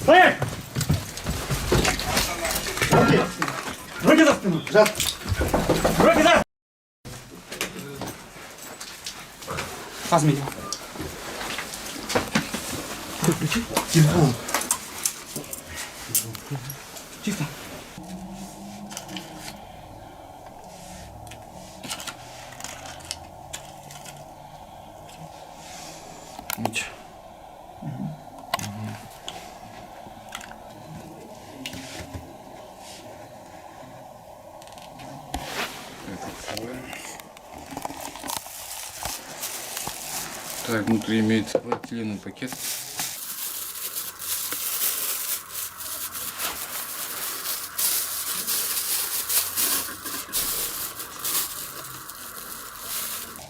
Стоять! Руки за спину! Руки за! Фаз меня. Выключи телефон. Чисто. Ничего. Так, внутри имеется полиэтиленовый пакет.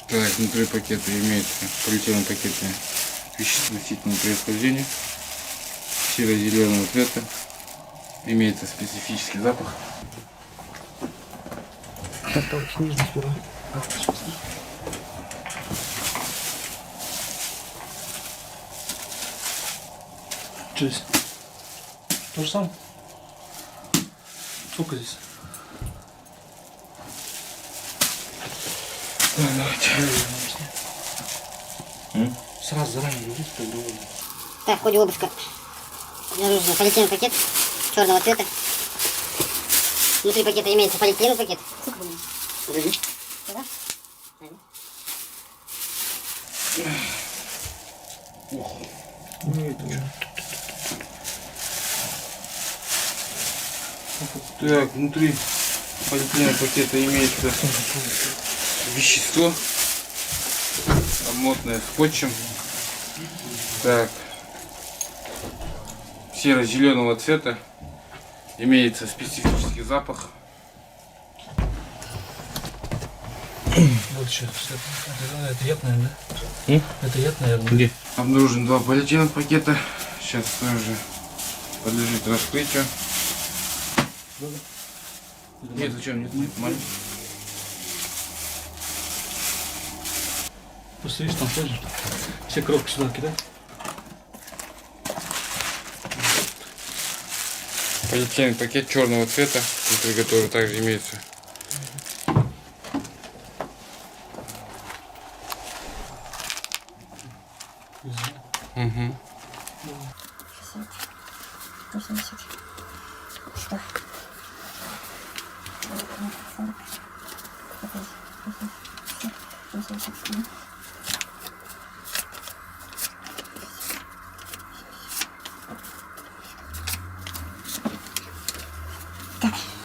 Так, внутри пакета имеется полиэтиленовый пакетное вещество растительного происхождения серо-зеленого цвета. Имеется специфический запах. Так, снижно сперва. Что здесь? То же самое? Сколько здесь? Так, давайте. Сразу заранее говорить, что говорить. Так, в ходе обыска обнаружен полиэтиленовый пакет черного цвета. Внутри пакета имеется полиэтиленовый пакет. Погоди. Сюда? Так, внутри полиэтиленового пакета имеется вещество, обмотанное скотчем. Так, серо-зеленого цвета, имеется специфический запах. Вот сейчас. Это яд, наверное, да? Это яд, наверное. Где? Обнаружен 2 полиэтиленовых пакета. Сейчас тоже подлежит раскрытию. Нет, зачем? Нет, маленький. Просто видишь, там тоже все коробки сюда кидай. Полиэтиленовый пакет черного цвета, внутри которого также имеется Что?